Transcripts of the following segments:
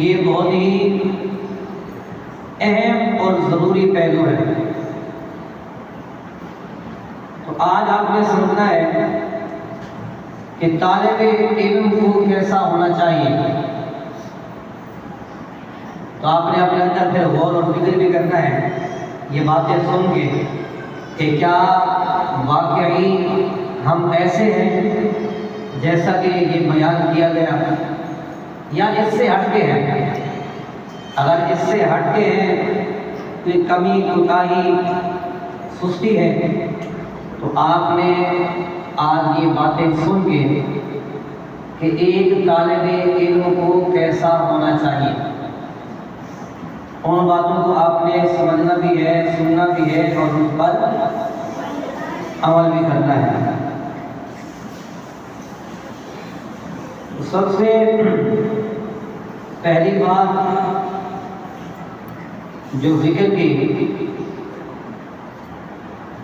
یہ بہت ہی اہم اور ضروری پہلو ہے۔ تو آج آپ نے سمجھنا ہے کہ طالب علم کو کیسا ہونا چاہیے۔ تو آپ نے اپنے اندر پھر غور اور فکر بھی کرنا ہے یہ باتیں سن کے کہ کیا واقعی ہم ایسے ہیں جیسا کہ یہ بیان کیا گیا، یا اس سے ہٹ کے ہیں۔ اگر اس سے ہٹ کے ہیں، کوئی کمی کوتاہی سستی ہے، تو آپ نے آج یہ باتیں سن کے کہ ایک طالب علم کو کیسا ہونا چاہیے، ان باتوں کو آپ نے سمجھنا بھی ہے، سننا بھی ہے اور اس پر عمل بھی کرنا ہے۔ سب سے پہلی بات جو ذکر کی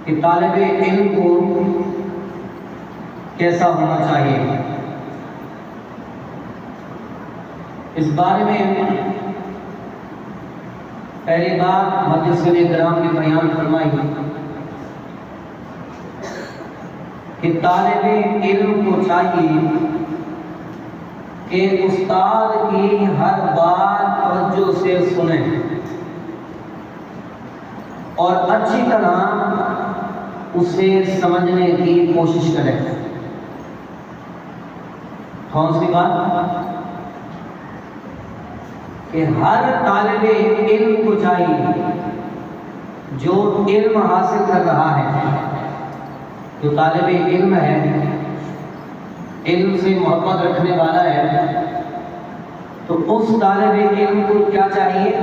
کہ طالب علم کو کیسا ہونا چاہیے، اس بارے میں پہلی بات محدثین کرام نے بیان فرمائی کہ طالب علم کو چاہیے کہ استاد کی ہر بات توجہ سے سنیں اور اچھی طرح اسے سمجھنے کی کوشش کریں۔ کون سی بات؟ کہ ہر طالب علم کو چاہیے جو علم حاصل کر رہا ہے، جو طالب علم ہے، علم سے محبت رکھنے والا ہے، تو اس طالب علم کو کیا چاہیے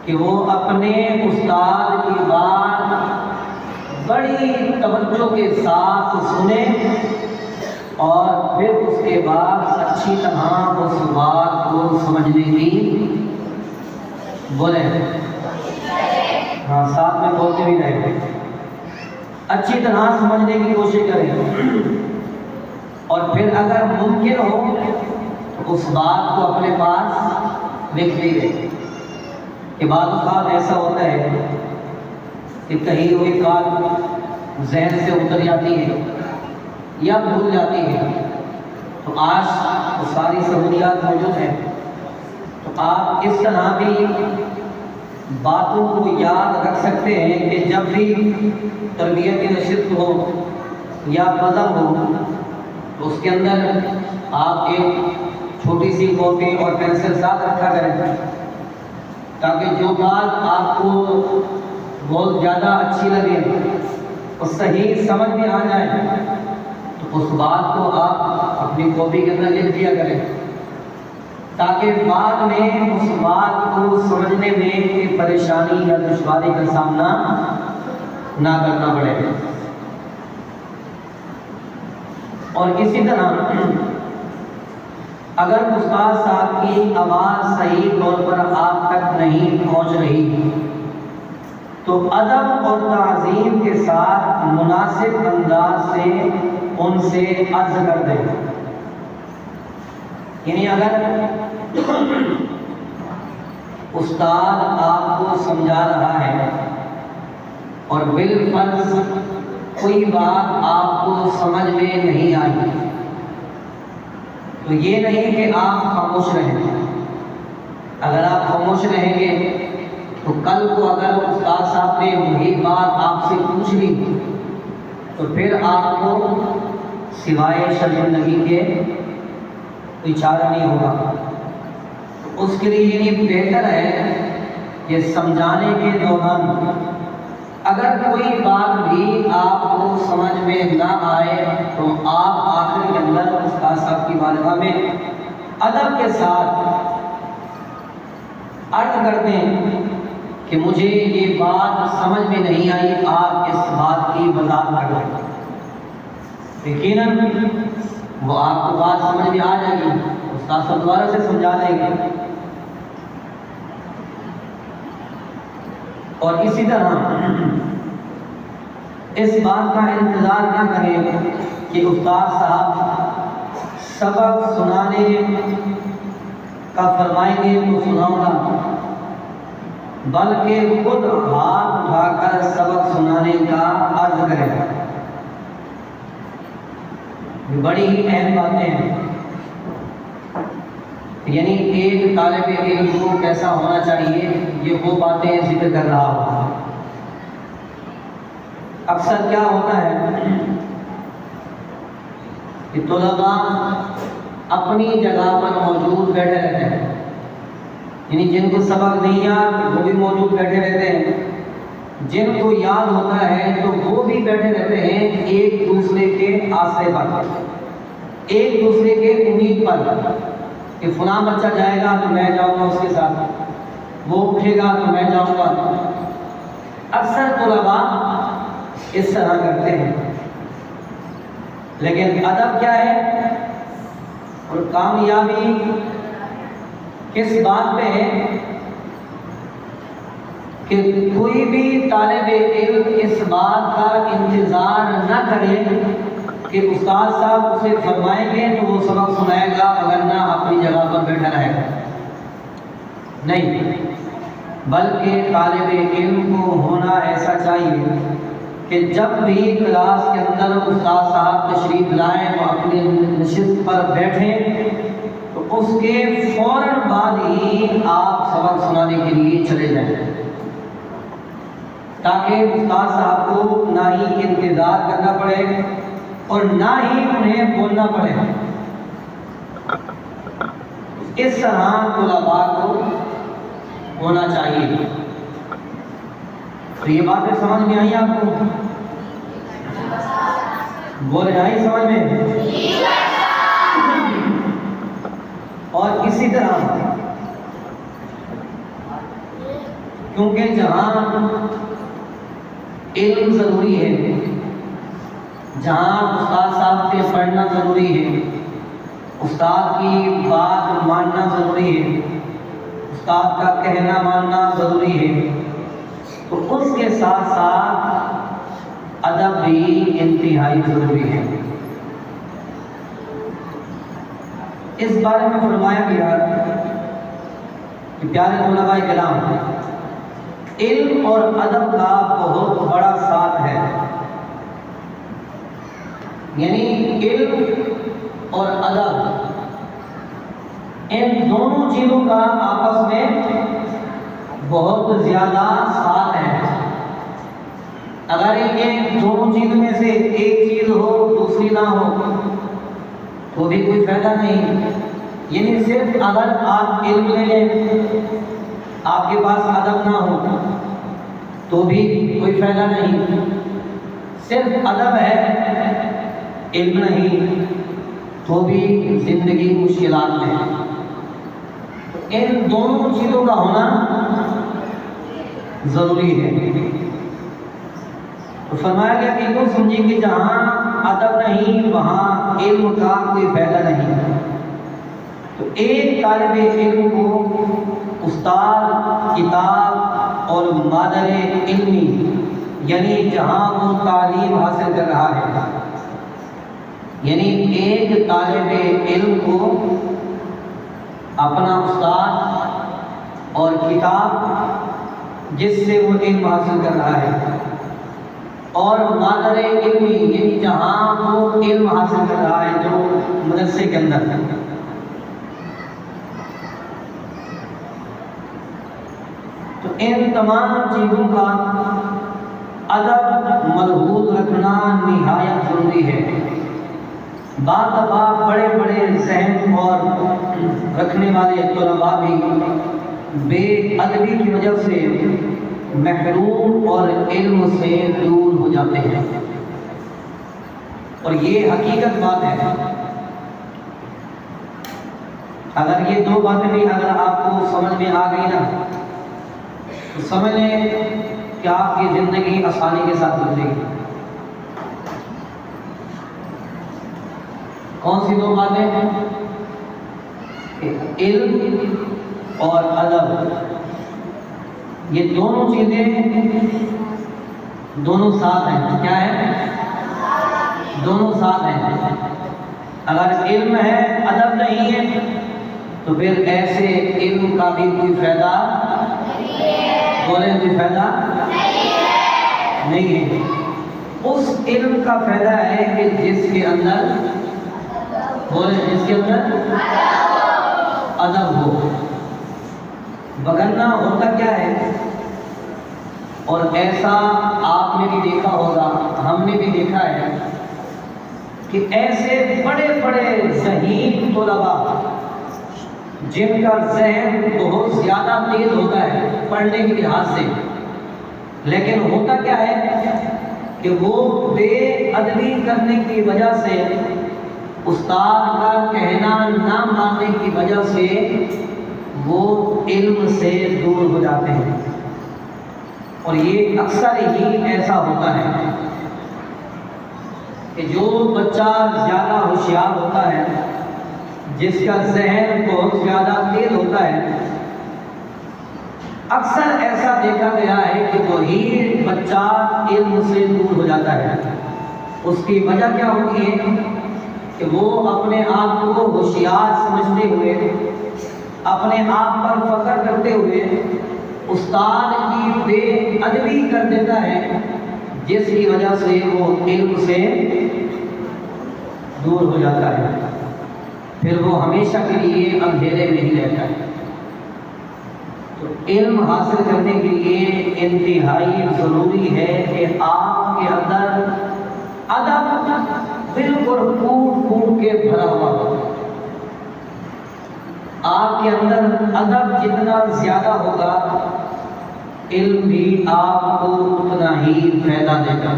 کہ وہ اپنے استاد کی بات بڑی توجہ کے ساتھ سنے اور پھر اس کے بعد اچھی طرح اس بات کو سمجھنے کی بولے، ہاں ساتھ میں بولتے بھی رہے، اچھی طرح سمجھنے کی کوشش کریں، اور پھر اگر ممکن ہو تو اس بات کو اپنے پاس لکھ لیجیے۔ کہ بعض اوقات ایسا ہوتا ہے کہ کہیں ہوئی بات ذہن سے اتر جاتی ہے یا بھول جاتی ہے، تو آج وہ ساری سہولیات موجود ہیں، تو آپ اس طرح بھی باتوں کو یاد رکھ سکتے ہیں کہ جب بھی تربیت کی نشست ہو یا بزم ہو تو اس کے اندر آپ ایک چھوٹی سی کاپی اور پینسل ساتھ رکھا کریں، تاکہ جو بات آپ کو بہت زیادہ اچھی لگے اور صحیح سمجھ میں آ جائے تو اس بات کو آپ اپنی کاپی کے اندر لکھ دیا کریں، تاکہ بعد میں اس بات کو سمجھنے میں کوئی پریشانی یا دشواری کا سامنا نہ کرنا پڑے۔ اور اسی طرح اگر استاد صاحب کی آواز صحیح طور پر آپ تک نہیں پہنچ رہی تو ادب اور تعظیم کے ساتھ مناسب انداز سے ان سے عرض کر دیں۔ یعنی اگر استاد آپ کو سمجھا رہا ہے اور بالفرض کوئی بات آپ کو سمجھ میں نہیں آئی تو یہ نہیں کہ آپ خاموش رہیں۔ اگر آپ خاموش رہیں گے تو کل کو اگر استاد صاحب نے وہی بات آپ سے پوچھ لی تو پھر آپ کو سوائے شرمندگی کے کوئی چارہ نہیں ہوگا۔ اس کے لیے یہ بہتر ہے کہ سمجھانے کے دوران اگر کوئی بات بھی آپ کو سمجھ میں نہ آئے تو آپ آخر کے اندر استاد صاحب کی بارگاہ میں ادب کے ساتھ عرض کر دیں کہ مجھے یہ بات سمجھ میں نہیں آئی، آپ اس بات کی وضاحت کر دیں۔ یقیناً وہ آپ کو بات سمجھ میں آ جائے گی، استاد صاحب دوبارہ سے سمجھا دیں گے۔ اور اسی طرح اس بات کا انتظار نہ کریں کہ استاد صاحب سبق سنانے کا فرمائیں گے تو سناؤں گا، بلکہ خود ہاتھ اٹھا کر سبق سنانے کا عرض کریں۔ یہ بڑی ہی اہم باتیں ہیں، یعنی ایک طالب علم کو کیسا ہونا چاہیے، یہ وہ باتیں ذکر کر رہا ہوں۔ اکثر کیا ہوتا ہے کہ طلباء اپنی جگہ پر موجود بیٹھے رہتے ہیں، یعنی جن کو سبق نہیں یاد وہ بھی موجود بیٹھے رہتے ہیں، جن کو یاد ہوتا ہے تو وہ بھی بیٹھے رہتے ہیں ایک دوسرے کے آسرے پر، ایک دوسرے کے امید پر کہ فلاں بچہ جائے گا تو میں جاؤں گا اس کے ساتھ، وہ اٹھے گا تو میں جاؤں گا۔ اکثر طلباء اس طرح کرتے ہیں، لیکن ادب کیا ہے اور کامیابی کس بات پہ ہے کہ کوئی بھی طالب علم اس بات کا انتظار نہ کرے کہ استاد صاحب اسے فرمائیں گے تو وہ سبق سنائے گا، اگر نہ اپنی جگہ پر بیٹھا رہے گا، نہیں، بلکہ طالب علم کو ہونا ایسا چاہیے کہ جب بھی کلاس کے اندر استاد صاحب تشریف لائیں تو اپنی نشست پر بیٹھیں تو اس کے فوراً بعد ہی آپ سبق سنانے کے لیے چلے جائیں، تاکہ استاد صاحب کو نہ ہی انتظار کرنا پڑے اور نہ ہی انہیں بولنا پڑے۔ اس طرح طلباء کو ہونا چاہیے۔ تو یہ باتیں سمجھ میں آئی آپ کو؟ بولے آئی سمجھ میں؟ اور اسی طرح کیونکہ جہاں علم ضروری ہے، جہاں استاد صاحب سے پڑھنا ضروری ہے، استاد کی بات ماننا ضروری ہے، استاد کا کہنا ماننا ضروری ہے، تو اس کے ساتھ ساتھ ادب بھی انتہائی ضروری ہے۔ اس بارے میں فرمایا گیا کہ پیارے طلباء کرام، علم اور ادب کا بہت بڑا ساتھ ہے، یعنی علم اور ادب ان دونوں چیزوں کا آپس میں بہت زیادہ ساتھ ہے۔ اگر ان دونوں چیزوں میں سے ایک چیز ہو دوسری نہ ہو تو بھی کوئی فائدہ نہیں، یعنی صرف اگر آپ علم لے لیں آپ کے پاس ادب نہ ہو تو بھی کوئی فائدہ نہیں، صرف ادب ہے علم نہیں تو بھی زندگی مشکلات میں ہے۔ ان دونوں چیزوں کا ہونا ضروری ہے۔ تو فرمایا گیا کہ وہ سمجھے کہ جہاں ادب نہیں وہاں علم کا کوئی فائدہ نہیں۔ تو ایک طالب علم کو استاد، کتاب اور مادر علمی، یعنی جہاں وہ تعلیم حاصل کر رہا ہے، یعنی ایک طالب علم کو اپنا استاد اور کتاب جس سے وہ علم حاصل کر رہا ہے، اور مادر علمی یعنی جہاں وہ علم حاصل کر رہا ہے جو مدرسے کے اندر ہے، تو ان تمام چیزوں کا ادب ملحوظ رکھنا نہایت ضروری ہے۔ بعض دفعہ بڑے بڑے ذہن اور رکھنے والے طلباء بھی بے ادبی کی وجہ سے محروم اور علم سے دور ہو جاتے ہیں، اور یہ حقیقت بات ہے۔ اگر یہ دو باتیں بھی اگر آپ کو سمجھ میں آ گئی نا تو سمجھ لیں کہ آپ کی زندگی آسانی کے ساتھ گزرے گی۔ کون سی دو باتیں ہیں؟ علم اور ادب، یہ دونوں چیزیں دونوں ساتھ ہیں۔ کیا ہے؟ دونوں ساتھ ہیں۔ اگر علم ہے ادب نہیں ہے تو پھر ایسے علم کا بھی کوئی فائدہ بولیں، کوئی فائدہ نہیں ہے۔ اس علم کا فائدہ ہے کہ جس کے اندر بولیں، جس کے اندر ادب ہو، وگرنہ ہوتا کیا ہے، اور ایسا آپ نے بھی دیکھا ہوگا، ہم نے بھی دیکھا ہے کہ ایسے بڑے بڑے ذہین طلباء جن کا ذہن بہت زیادہ تیز ہوتا ہے پڑھنے کے لحاظ سے، لیکن ہوتا کیا ہے کہ وہ بے ادبی کرنے کی وجہ سے، استاد کا کہنا نہ ماننے کی وجہ سے وہ علم سے دور ہو جاتے ہیں۔ اور یہ اکثر ہی ایسا ہوتا ہے کہ جو بچہ زیادہ ہوشیار ہوتا ہے، جس کا ذہن بہت زیادہ تیز ہوتا ہے، اکثر ایسا دیکھا گیا ہے کہ وہی بچہ علم سے دور ہو جاتا ہے۔ اس کی وجہ کیا ہوتی ہے کہ وہ اپنے آپ کو ہوشیار سمجھتے ہوئے، اپنے آپ پر فخر کرتے ہوئے استاد کی بے ادبی کر دیتا ہے، جس کی وجہ سے وہ علم سے دور ہو جاتا ہے، پھر وہ ہمیشہ کے لیے اندھیرے میں ہی رہتا ہے۔ تو علم حاصل کرنے کے لیے انتہائی ضروری ہے کہ آپ کے اندر ادب بالکل پھوٹ پھوٹ کے بھرا ہوا ہو۔ آپ کے اندر ادب جتنا زیادہ ہوگا، علم بھی آپ کو اتنا ہی فائدہ دے گا۔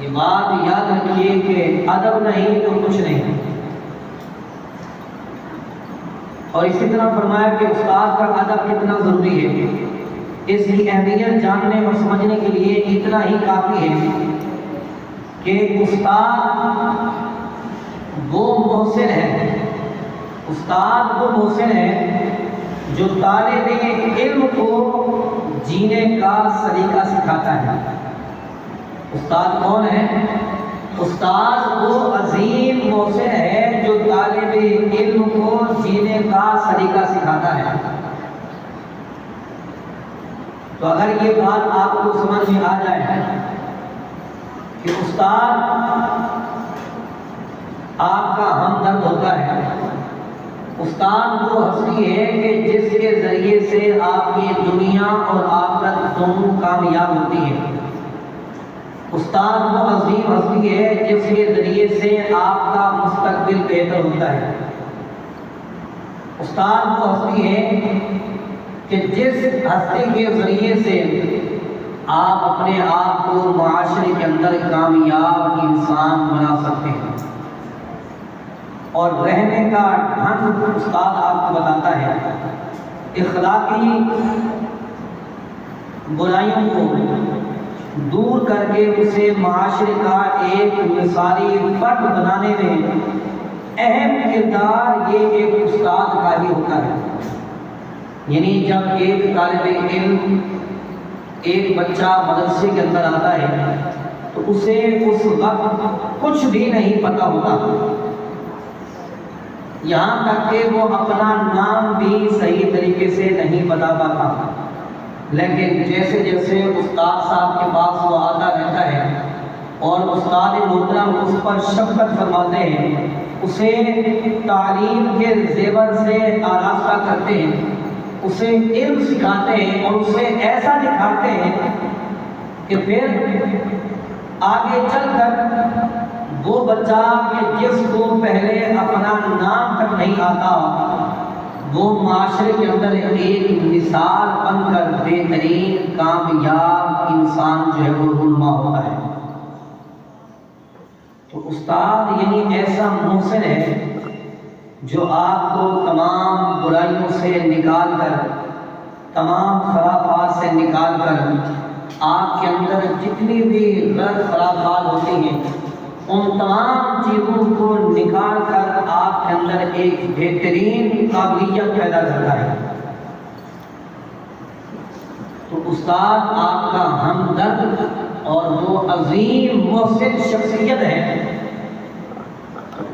یہ بات یاد رکھیے کہ ادب نہیں تو کچھ نہیں۔ اور اسی طرح فرمایا کہ استاد کا ادب کتنا ضروری ہے، اس کی اہمیت جاننے اور سمجھنے کے لیے اتنا ہی کافی ہے کہ استاد وہ محسن ہے، استاد وہ محسن ہے جو طالب علم کو جینے کا سلیقہ سکھاتا ہے۔ استاد کون ہے؟ استاد وہ عظیم محسن ہے جو طالب علم کو جینے کا سلیقہ سکھاتا ہے۔ تو اگر یہ بات آپ کو سمجھ میں آ جائے کہ استاد آپ کا ہمدرد ہوتا ہے، استاد وہ ہستی ہے کہ جس کے ذریعے سے آپ کی دنیا اور آخرت دونوں کامیاب ہوتی ہے۔ استاد وہ عظیم ہستی ہے جس کے ذریعے سے آپ کا مستقبل بہتر ہوتا ہے۔ استاد وہ ہستی ہے کہ جس ہستی کے ذریعے سے آپ اپنے آپ کو معاشرے کے اندر کامیاب انسان بنا سکتے ہیں، اور رہنے کا ڈھنگ استاد آپ کو بتاتا ہے، اخلاقی برائیوں کو دور کر کے اسے معاشرے کا ایک مثالی فرد بنانے میں اہم کردار یہ ایک استاد کا ہی ہوتا ہے۔ یعنی جب ایک طالب علم، ایک بچہ مدرسے کے اندر آتا ہے تو اسے اس وقت کچھ بھی نہیں پتہ ہوتا، یہاں تک کہ وہ اپنا نام بھی صحیح طریقے سے نہیں بتا پاتا، لیکن جیسے جیسے استاد صاحب کے پاس وہ آتا رہتا ہے اور استاد محترم اس پر شفقت فرماتے ہیں، اسے تعلیم کے زیور سے آراستہ کرتے ہیں، اسے علم سکھاتے ہیں اور اسے ایسا دکھاتے ہیں کہ پھر آگے چل کر وہ بچہ کہ جس کو پہلے اپنا نام تک نہیں آتا، وہ معاشرے کے اندر ایک مثال بن کر بہترین کامیاب انسان جو ہے وہ رونما ہوتا ہے۔ تو استاد یعنی ایسا محسن ہے جو آپ کو تمام برائیوں سے نکال کر، تمام خرافات سے نکال کر، آپ کے اندر جتنی بھی غلط خرافات ہوتی ہیں ان تمام چیزوں کو نکال کر آپ کے اندر ایک بہترین قابلیت پیدا کرتا ہے۔ تو استاد آپ کا ہمدرد اور وہ عظیم محسن شخصیت ہے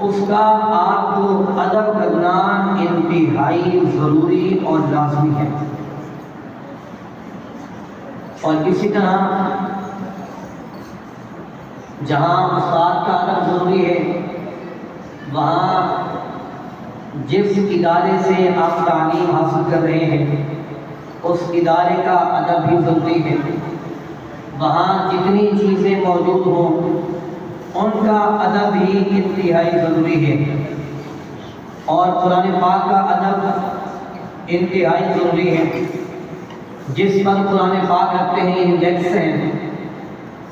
اس کا آپ کو ادب کرنا انتہائی ضروری اور لازمی ہے۔ اور اسی طرح جہاں استاد کا ادب ضروری ہے، وہاں جس ادارے سے آپ تعلیم حاصل کر رہے ہیں اس ادارے کا ادب بھی ضروری ہے۔ وہاں جتنی چیزیں موجود ہوں ان کا ادب بھی انتہائی ضروری ہے، اور قرآن پاک کا ادب انتہائی ضروری ہے۔ جس پر قرآن پاک رکھتے ہیں انڈیکس ہیں،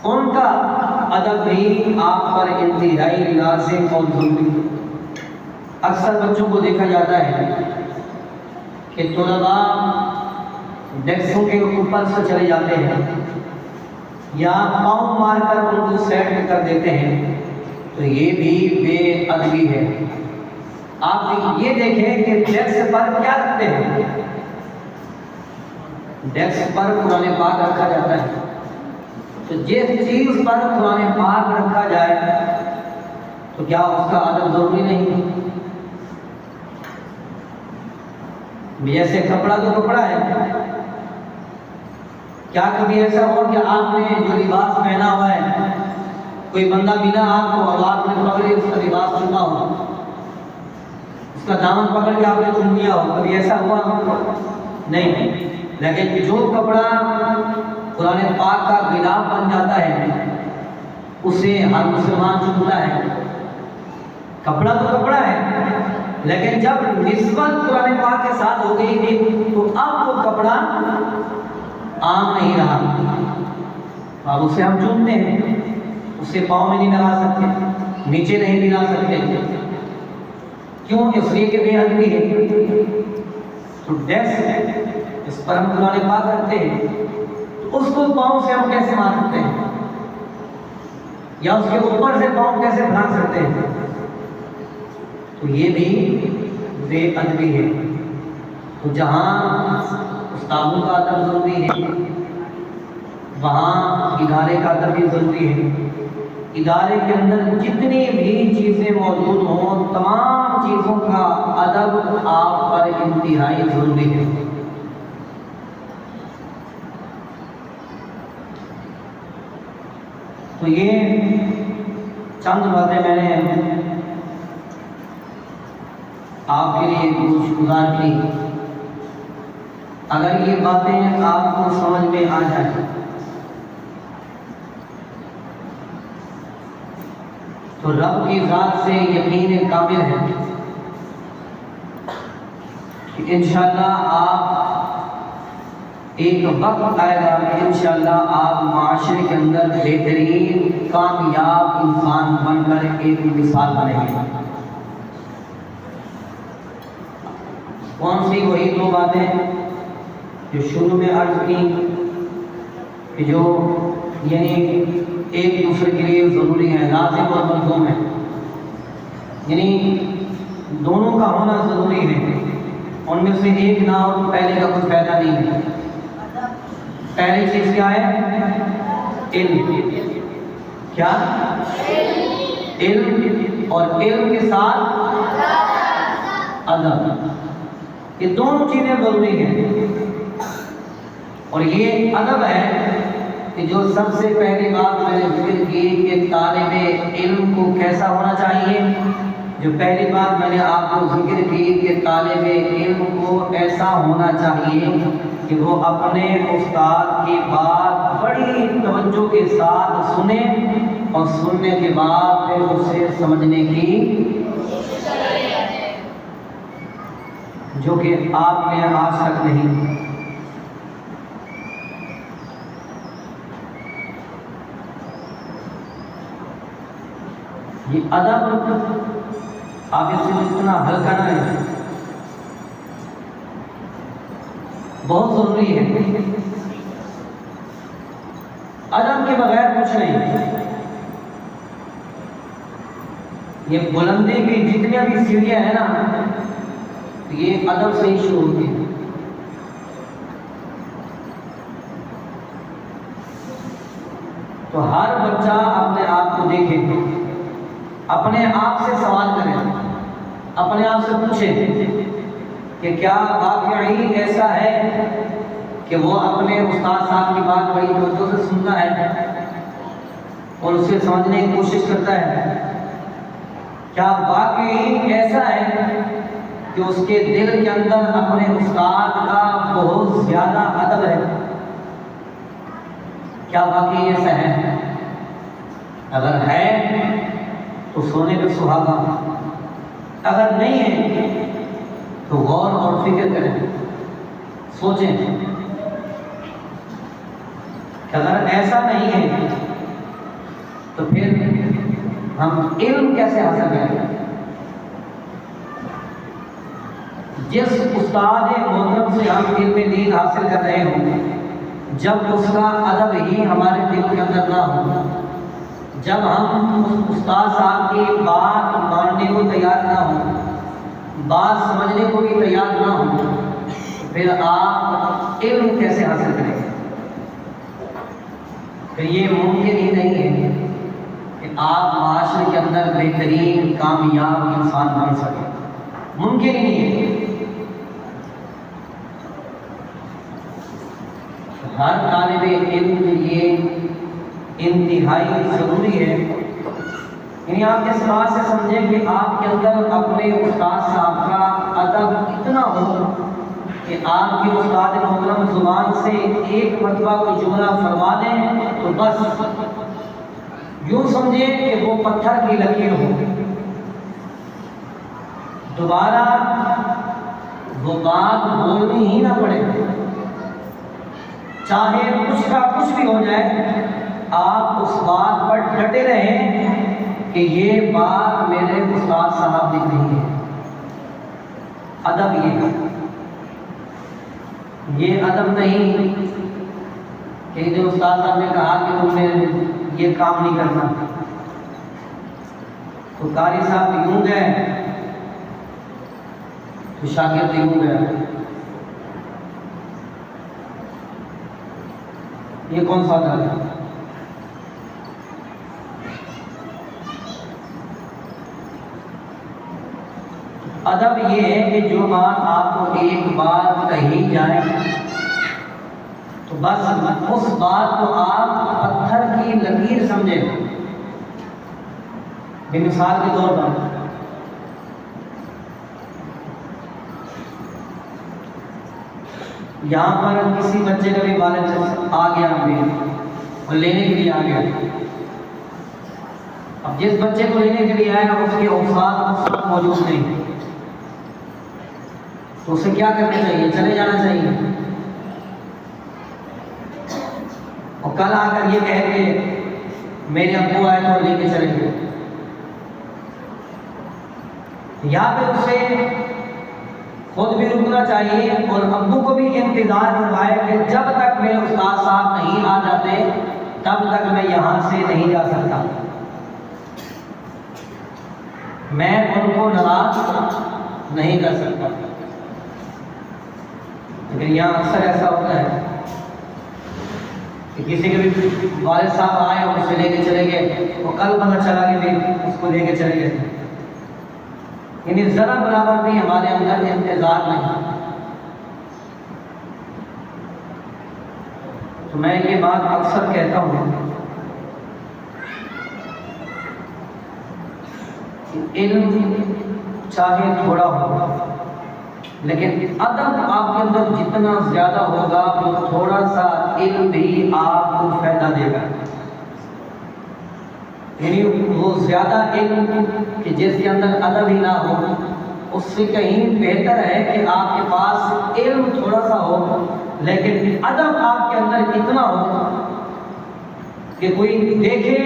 ان کا ادب بھی آپ پر انتہائی لازم اور ضروری ہے۔ اکثر بچوں کو دیکھا جاتا ہے کہ طلباء ڈیسکوں کے اوپر سے چلے جاتے ہیں یا پاؤں مار کر ان کو سیٹ کر دیتے ہیں، تو یہ بھی بے ادبی ہے۔ آپ یہ دیکھیں کہ ڈیسک پر کیا رکھتے ہیں۔ ڈیسک پر قرآن پاک رکھا جاتا ہے، تو جس چیز پر قرآن پاک رکھا جائے تو کیا اس کا ادب ضروری نہیں؟ جیسے کپڑا تو کپڑا ہے، کیا کبھی ایسا ہو کہ آپ نے جو لباس پہنا ہوا ہے کوئی بندہ بنا آپ کو اور آپ نے پکڑے اس کا لباس چنا ہو، اس کا دامن پکڑ کے آپ نے چن لیا ہو، کبھی ایسا ہوا نہیں؟ لیکن جو کپڑا قرآن پاک کا غلاف بن جاتا ہے اسے ہر مسلمان چنتا ہے۔ کپڑا تو کپڑا ہے، لیکن جب نسبت قرآن پاک کے ساتھ ہو گئی تھی تو اب وہ کپڑا عام نہیں رہا، اب اسے ہم چنتے ہیں، اسے پاؤں میں نہیں لگا سکتے، نیچے نہیں گرا سکتے، کیوں؟ اس لیے کہ بے ادبی ہے۔ تو ڈیسک اس پر ہم قرآن پاک رکھتے ہیں، تو اس کو پاؤں سے ہم کیسے مار سکتے ہیں، یا اس کے اوپر سے پاؤں کیسے پھانک سکتے ہیں؟ تو یہ بھی بے ادبی ہے۔ تو جہاں استادوں کا ادب ضروری ہے، وہاں ادارے کا ادب بھی ضروری ہے۔ ادارے کے اندر جتنی بھی چیزیں موجود ہوں تمام چیزوں کا ادب آپ پر انتہائی ضروری ہے۔ تو یہ چند باتیں میں نے آپ کے لیے کچھ گزار کی۔ اگر یہ باتیں آپ کو سمجھ میں آ جائیں تو رب کی ذات سے یقین کامل ہے کہ انشاءاللہ آپ ایک وقت آئے گا کہ انشاءاللہ آپ معاشرے کے اندر بہترین کامیاب انسان بن کر ایک مثال بنیں گے۔ کون سی؟ وہی دو باتیں جو شروع میں عرض کی کہ جو یعنی ایک دوسرے کے لیے ضروری ہے، لازم اور ملزوم ہے، یعنی دونوں کا ہونا ضروری ہے۔ ان میں سے ایک نہ ہو تو پہلے کا کوئی فائدہ نہیں ہے۔ پہلی چیز کیا ہے؟ علم۔ کیا؟ علم، اور علم کے ساتھ ادب، یہ دونوں چیزیں ضروری ہیں۔ اور یہ ادب ہے کہ جو سب سے پہلی بات میں نے ذکر کی کہ طالب علم کو کیسا ہونا چاہیے، جو پہلی بات میں نے آپ کو ذکر کی کہ طالب علم کو ایسا ہونا چاہیے کہ وہ اپنے استاد کی بات بڑی توجہ کے ساتھ سنے، اور سننے کے بعد پھر اسے سمجھنے کی، جو کہ آپ نے آج تک نہیں۔ یہ ادب آپ اس سے اتنا ہلکا نہ ہے، بہت ضروری ہے۔ ادب کے بغیر کچھ نہیں۔ یہ بلندی کی جتنی بھی سیڑھیاں ہیں نا، یہ ادب سے ہی شروع ہوتی ہے۔ تو ہر بچہ اپنے آپ کو دیکھے اپنے آپ سے سوال کریں، اپنے آپ سے پوچھیں کہ کیا واقعی ایسا ہے کہ وہ اپنے استاد صاحب کی بات بڑی توجہ سے سنتا ہے اور اسے سمجھنے کی کوشش کرتا ہے؟ کیا واقعی ایسا ہے کہ اس کے دل کے اندر اپنے استاد کا بہت زیادہ ادب ہے؟ کیا واقعی ایسا ہے؟ اگر ہے تو سونے پہ سہاگا، اگر نہیں ہے تو غور اور فکر کریں، سوچیں کہ اگر ایسا نہیں ہے تو پھر ہم علم کیسے حاصل کریں؟ جس استاد محترم سے ہم علم دین حاصل کر رہے ہوں، جب اس کا ادب ہی ہمارے دل کے اندر نہ ہو، جب ہم اس استاد صاحب کی بات ماننے کو تیار نہ ہوں، بات سمجھنے کو بھی تیار نہ ہوں، پھر آپ علم کیسے حاصل کریں گے؟ پھر یہ ممکن ہی نہیں ہے کہ آپ معاشرے کے اندر بہترین کامیاب انسان بن سکیں، ممکن ہی نہیں ہے۔ ہر طالب علم کے لیے انتہائی ضروری ہے، یعنی آپ اس بات سے سمجھیں کہ آپ کے اندر اپنے استاد صاحب کا ادب اتنا ہو کہ آپ کے استاد محترم زبان سے ایک مرتبہ کوئی جملہ فرما دیں تو بس یوں سمجھیں کہ وہ پتھر کی لکیر ہو، دوبارہ وہ بات بولنی ہی نہ پڑے، چاہے کچھ کا کچھ بھی ہو جائے، آپ اس بات پر ڈٹے رہیں کہ یہ بات میرے استاد صاحب لکھ رہی ہے۔ ادب یہ ادب نہیں کہ جو استاد صاحب نے کہا کہ تم نے یہ کام نہیں کرنا تو قاری صاحب یوں گئے تو شاگرد یوں گئے، یہ کون سا ادب ہے؟ ادب یہ ہے کہ جو بات آپ کو ایک بار کہی جائے تو بس اس بات کو آپ پتھر کی لکیر سمجھیں۔ بے مثال کے طور پر یہاں پر کسی بچے کا بھی والد آ گیا اور لینے کے لیے آ گیا، اب جس بچے کو لینے کے لیے آیا اس کے اوساط اس وقت موجود نہیں، تو اسے کیا کرنا چاہیے؟ چلے جانا چاہیے اور کل آ کر یہ کہہ کہ میرے ابو آئے تو لے کے چلیں گے، یا پھر اسے خود بھی رکنا چاہیے اور ابو کو بھی انتظار کروائے کہ جب تک میرے استاد صاحب نہیں آ جاتے تب تک میں یہاں سے نہیں جا سکتا، میں ان کو ناراض نہیں کر سکتا۔ لیکن یہاں اکثر ایسا ہوتا ہے کہ کسی کے بھی والد صاحب آئے اور اسے لے کے چلے گئے، وہ کل پتہ چلا کہ بھی اس کو لے کے چلے گئے، یعنی ذرا برابر بھی ہمارے اندر انتظار نہیں۔ تو میں یہ بات اکثر کہتا ہوں کہ علم چاہے تھوڑا ہو لیکن ادب آپ کے اندر جتنا زیادہ ہوگا وہ تھوڑا سا علم بھی آپ کو فائدہ دے گا، یعنی وہ زیادہ علم کہ جس کے اندر ادب ہی نہ ہو اس سے کہیں بہتر ہے کہ آپ کے پاس علم تھوڑا سا ہو لیکن ادب آپ کے اندر اتنا ہو کہ کوئی دیکھے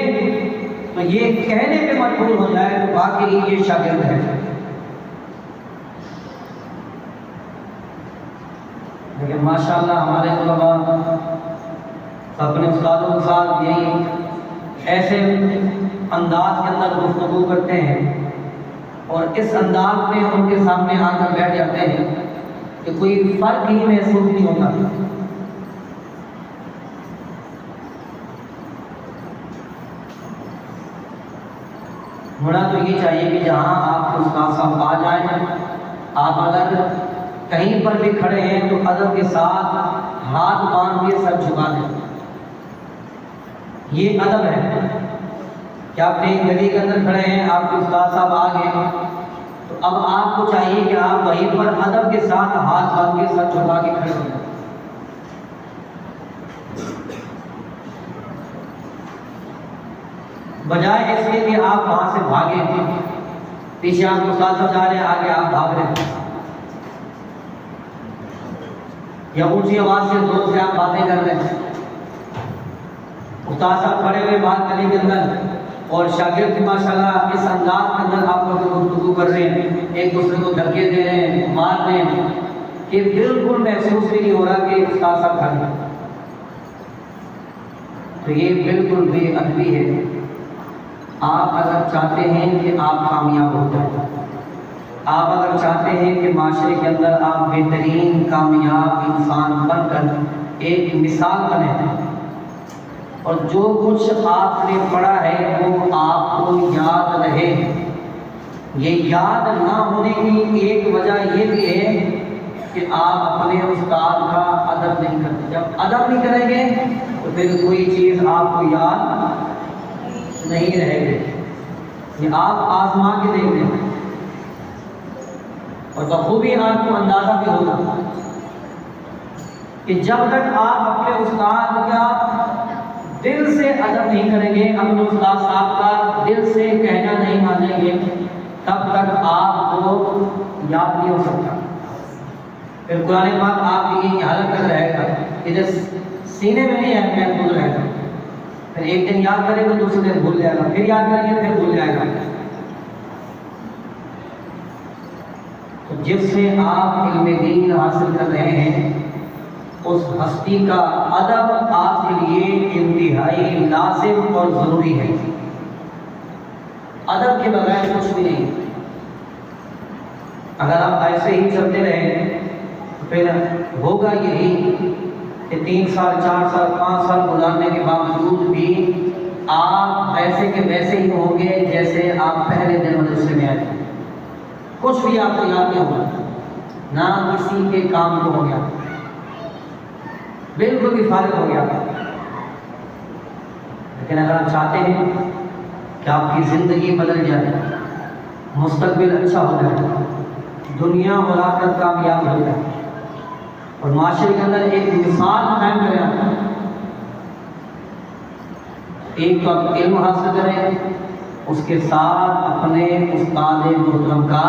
تو یہ کہنے پہ مجبور ہو جائے کہ واقعی یہ شاگرد ہے۔ لیکن ماشاءاللہ ہمارے علماء اپنے استادوں کے ساتھ یہی ایسے انداز کے اندر گفتگو کرتے ہیں اور اس انداز میں ان کے سامنے آ کر بیٹھ جاتے ہیں کہ کوئی فرق ہی محسوس نہیں ہوتا۔ ہونا تو یہ چاہیے کہ جہاں آپ کے استاد صاحب آ جائیں، آپ اگر کہیں پر بھی کھڑے ہیں تو ادب کے ساتھ ہاتھ باندھ کے سر جھکا دیں۔ یہ ادب ہے کہ آپ ایک گلی کے اندر کھڑے ہیں، آپ کے استاد صاحب آ گئے تو اب آپ کو چاہیے کہ آپ وہیں پر ادب کے ساتھ ہاتھ باندھ کے سر جھکا کے کھڑے ہو جائیں۔ بجائے اس کے کہ آپ وہاں سے بھاگیں، پیچھے آپ کے استاد صاحب جا رہے ہیں، آگے آپ بھاگ رہے ہیں، یا اونچی آواز سے زور سے آپ باتیں کر رہے ہیں۔ استاد صاحب کھڑے ہوئے بات کرنے کے اندر اور شاگرد ماشاءاللہ اس انداز کے اندر آپ کو گفتگو کر رہے ہیں، ایک دوسرے کو دھکے دے رہے ہیں، مار رہے ہیں، کہ بالکل محسوس بھی نہیں ہو رہا کہ استاد صاحب کھڑے ہیں۔ تو یہ بالکل بے ادبی ہے۔ آپ اگر چاہتے ہیں کہ آپ کامیاب ہو جائیں، آپ اگر چاہتے ہیں کہ معاشرے کے اندر آپ بہترین کامیاب انسان بن کر ایک مثال بنے اور جو کچھ آپ نے پڑھا ہے وہ آپ کو یاد رہے، یہ یاد نہ ہونے کی ایک وجہ یہ بھی ہے کہ آپ اپنے استاد کا ادب نہیں کرتے۔ جب ادب نہیں کریں گے تو پھر کوئی چیز آپ کو یاد نہیں رہے گی۔ یہ آپ آزما کے دیکھ لیں اور بخوبی آپ کو اندازہ بھی ہوگا کہ جب تک آپ اپنے استاد کا دل سے ادب نہیں کریں گے، اپنے استاد صاحب کا دل سے کہنا نہیں مانیں گے، تب تک آپ کو یاد نہیں ہو سکتا۔ پھر قرآن پاک آپ کی حالت کر رہے گا کہ جس سینے میں نہیں ہے محفوظ رہے گا، پھر ایک دن یاد کرے گا، دوسرے دن بھول جائے گا، پھر یاد کریں گے، پھر بھول جائے گا۔ تو جس سے آپ علم دین حاصل کر رہے ہیں اس ہستی کا ادب آپ کے لیے انتہائی لازم اور ضروری ہے۔ ادب کے بغیر کچھ بھی نہیں۔ اگر آپ ایسے ہی چلتے رہے پھر ہوگا یہی کہ 3 سال 4 سال 5 سال گزارنے کے باوجود بھی آپ ویسے کے ویسے ہی ہوں گے جیسے آپ پہلے دن مدرسے میں آئے تھے۔ کچھ بھی آپ کو یاد نہیں ہوگا، نہ کسی کے کام کو ہو گیا، بالکل بھی فارغ ہو گیا۔ لیکن اگر آپ چاہتے ہیں کہ آپ کی زندگی بدل جائے، مستقبل اچھا ہو جائے، دنیا اور آخرت کامیاب ہو جائے اور معاشرے کے اندر ایک مثال قائم کریں، ایک تو آپ علم حاصل کریں، اس کے ساتھ اپنے استاد محترم کا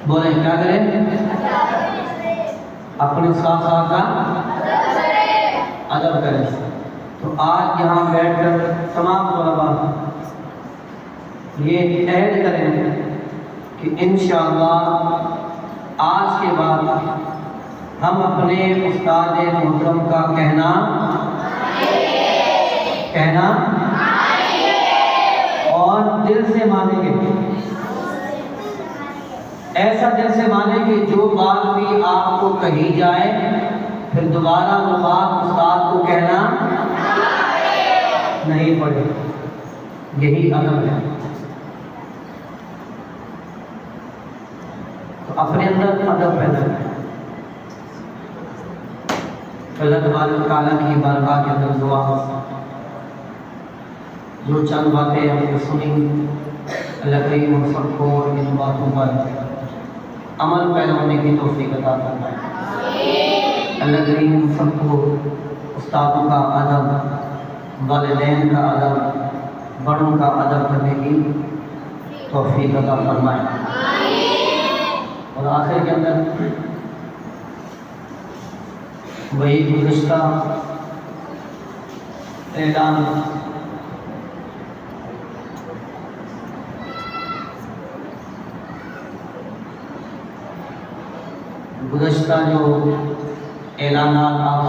بولیں، کیا کریں؟ اپنے استاد صاحب کا ادب کریں۔ تو آج یہاں بیٹھ کر تمام طلباء یہ عہد کریں کہ انشاءاللہ آج کے بعد ہم اپنے استاد محترم کا کہنا اور دل سے مانیں گے، ایسا دل سے مانیں کہ جو بات بھی آپ کو کہی جائے پھر دوبارہ وہ بات استاد کو کہنا نہیں پڑے۔ یہی ادب ہے۔ تو اپنے اندر ادب پیدا کریں۔ اللہ تبارک تعالیٰ کی بارگاہ کے اندر دعا جو چند باتیں ہم نے سنی، اللہ کریم ہم سب کو ان باتوں پر عمل پیدا ہونے کی توفیق عطا فرمائے۔ اللہ کریم ہم سب کو استادوں کا ادب، والدین کا ادب، بڑوں کا ادب کرنے کی توفیق عطا فرمائے۔ اور آخر کے اندر وہی گزشتہ اعلان جو اعلانات آپ